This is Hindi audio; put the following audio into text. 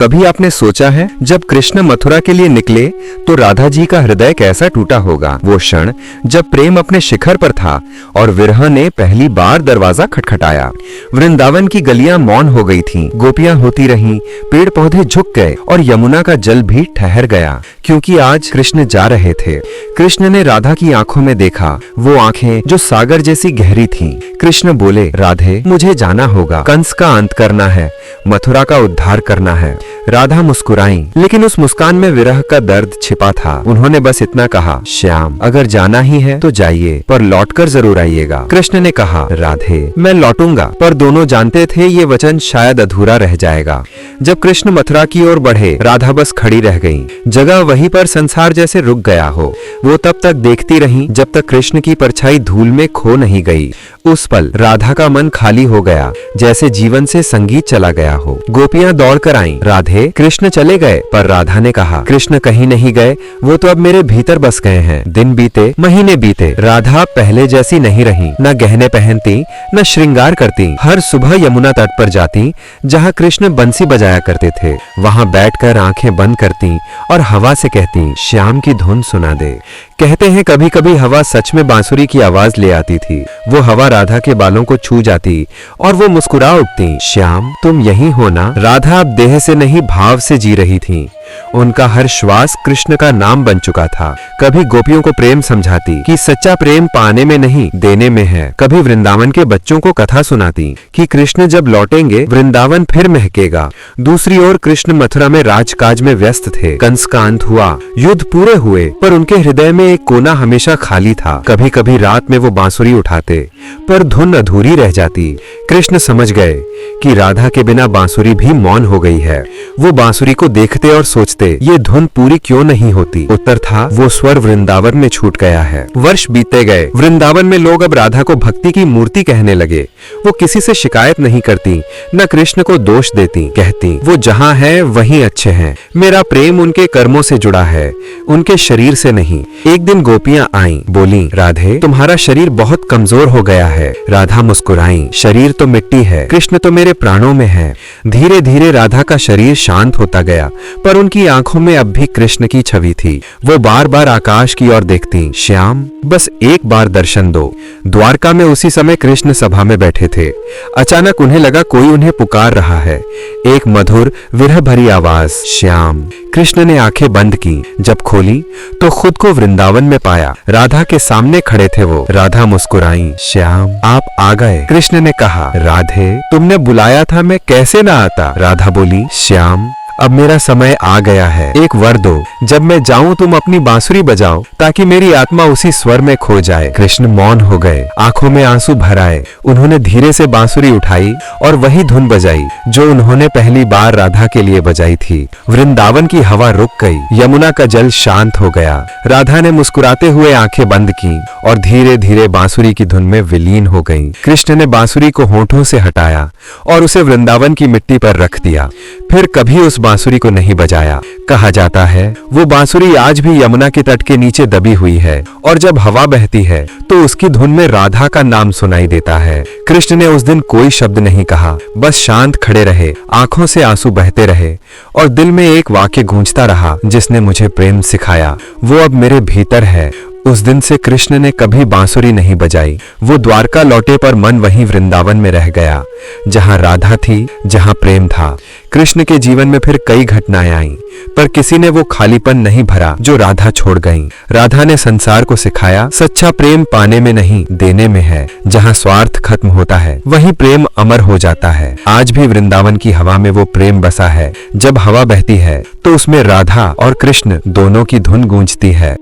कभी आपने सोचा है जब कृष्ण मथुरा के लिए निकले तो राधा जी का हृदय कैसा टूटा होगा। वो क्षण जब प्रेम अपने शिखर पर था और विरह ने पहली बार दरवाजा खटखटाया। वृंदावन की गलियां मौन हो गई थीं, गोपियां होती रहीं, पेड़ पौधे झुक गए और यमुना का जल भी ठहर गया, क्योंकि आज कृष्ण जा रहे थे। कृष्ण ने राधा की आंखों में देखा, वो आंखें जो सागर जैसी गहरी थीं। कृष्ण बोले, राधे मुझे जाना होगा, कंस का अंत करना है, मथुरा का उद्धार करना है। राधा मुस्कुराई, लेकिन उस मुस्कान में विरह का दर्द छिपा था। उन्होंने बस इतना कहा, श्याम अगर जाना ही है तो जाइए, पर लौटकर जरूर आइएगा। कृष्ण ने कहा, राधे मैं लौटूंगा, पर दोनों जानते थे ये वचन शायद अधूरा रह जाएगा। जब कृष्ण मथुरा की ओर बढ़े, राधा बस खड़ी रह गई। जगह वहीं पर संसार जैसे रुक गया हो। वो तब तक देखती रही जब तक कृष्ण की परछाई धूल में खो नहीं गई। उस पल राधा का मन खाली हो गया, जैसे जीवन से संगीत चला गया हो। गोपियां दौड़कर आईं, राधे कृष्ण चले गए। पर राधा ने कहा, कृष्ण कहीं नहीं गए, वो तो अब मेरे भीतर बस गए हैं। दिन बीते, महीने बीते, राधा पहले जैसी नहीं रही। न गहने पहनती, न श्रृंगार करती। हर सुबह यमुना तट पर जाती, जहाँ कृष्ण बंसी बजाया करते थे। वहाँ बैठकर आंखें बंद करती और हवा से कहती, श्याम की धुन सुना दे। कहते हैं कभी कभी हवा सच में बांसुरी की आवाज ले आती थी। वो हवा राधा के बालों को छू जाती और वो मुस्कुरा उठती, श्याम तुम यही हो ना। राधा अब देह से नहीं भाव से जी रही थी। उनका हर श्वास कृष्ण का नाम बन चुका था। कभी गोपियों को प्रेम समझाती कि सच्चा प्रेम पाने में नहीं देने में है। कभी वृंदावन के बच्चों को कथा सुनाती कि कृष्ण जब लौटेंगे वृंदावन फिर महकेगा। दूसरी ओर कृष्ण मथुरा में राजकाज में व्यस्त थे। कंस का अंत हुआ, युद्ध पूरे हुए, पर उनके हृदय में एक कोना हमेशा खाली था। कभी कभी रात में वो बांसुरी उठाते, पर धुन अधूरी रह जाती। कृष्ण समझ गए कि राधा के बिना बांसुरी भी मौन हो गई है। वो बांसुरी को देखते और सोचते, ये धुन पूरी क्यों नहीं होती। उत्तर था, वो स्वर वृंदावन में छूट गया है। वर्ष बीते गए। वृंदावन में लोग अब राधा को भक्ति की मूर्ति कहने लगे। वो किसी से शिकायत नहीं करती, न कृष्ण को दोष देती। कहती, वो जहाँ है वहीं अच्छे हैं। मेरा प्रेम उनके कर्मों से जुड़ा है, उनके शरीर से नहीं। एक दिन गोपियां आईं, बोली, राधे तुम्हारा शरीर बहुत कमजोर हो गया है। राधा मुस्कुराई, शरीर तो मिट्टी है, कृष्ण तो मेरे प्राणों में है। धीरे धीरे राधा का शरीर शांत होता गया, पर उनकी आंखों में अब भी कृष्ण की छवि थी। वो बार बार आकाश की ओर देखती, श्याम बस एक बार दर्शन दो। द्वारका में उसी समय कृष्ण सभा में बैठे थे। अचानक उन्हें लगा कोई उन्हें पुकार रहा है। एक मधुर विरह भरी आवाज, श्याम। कृष्ण ने आंखें बंद की। जब खोली तो खुद को वृंदावन में पाया। राधा के सामने खड़े थे वो। राधा मुस्कुराई, श्याम आप आ गए। कृष्ण ने कहा, राधे तुमने बुलाया था, मैं कैसे ना आता। राधा बोली, श्याम अब मेरा समय आ गया है, एक वर दो। जब मैं जाऊं तुम अपनी बांसुरी बजाओ, ताकि मेरी आत्मा उसी स्वर में खो जाए। कृष्ण मौन हो गए, आंखों में आंसू भर आए। उन्होंने धीरे से बांसुरी उठाई और वही धुन बजाई जो उन्होंने पहली बार राधा के लिए बजाई थी। वृंदावन की हवा रुक गई, यमुना का जल शांत हो गया। राधा ने मुस्कुराते हुए आंखें बंद की और धीरे धीरे बांसुरी की धुन में विलीन हो गई। कृष्ण ने बांसुरी को होठों से हटाया और उसे वृंदावन की मिट्टी पर रख दिया। फिर कभी उस बांसुरी को नहीं बजाया। कहा जाता है वो बांसुरी आज भी यमुना के तट के नीचे दबी हुई है, और जब हवा बहती है तो उसकी धुन में राधा का नाम सुनाई देता है। कृष्ण ने उस दिन कोई शब्द नहीं कहा, बस शांत खड़े रहे, आंखों से आंसू बहते रहे और दिल में एक वाक्य गूंजता रहा, जिसने मुझे प्रेम सिखाया वो अब मेरे भीतर है। उस दिन से कृष्ण ने कभी बांसुरी नहीं बजाई। वो द्वारका लौटे पर मन वहीं वृंदावन में रह गया, जहां राधा थी, जहां प्रेम था। कृष्ण के जीवन में फिर कई घटनाएं आईं, पर किसी ने वो खालीपन नहीं भरा जो राधा छोड़ गईं। राधा ने संसार को सिखाया, सच्चा प्रेम पाने में नहीं देने में है। जहां स्वार्थ खत्म होता है वहीं प्रेम अमर हो जाता है। आज भी वृंदावन की हवा में वो प्रेम बसा है। जब हवा बहती है तो उसमें राधा और कृष्ण दोनों की धुन गूंजती है।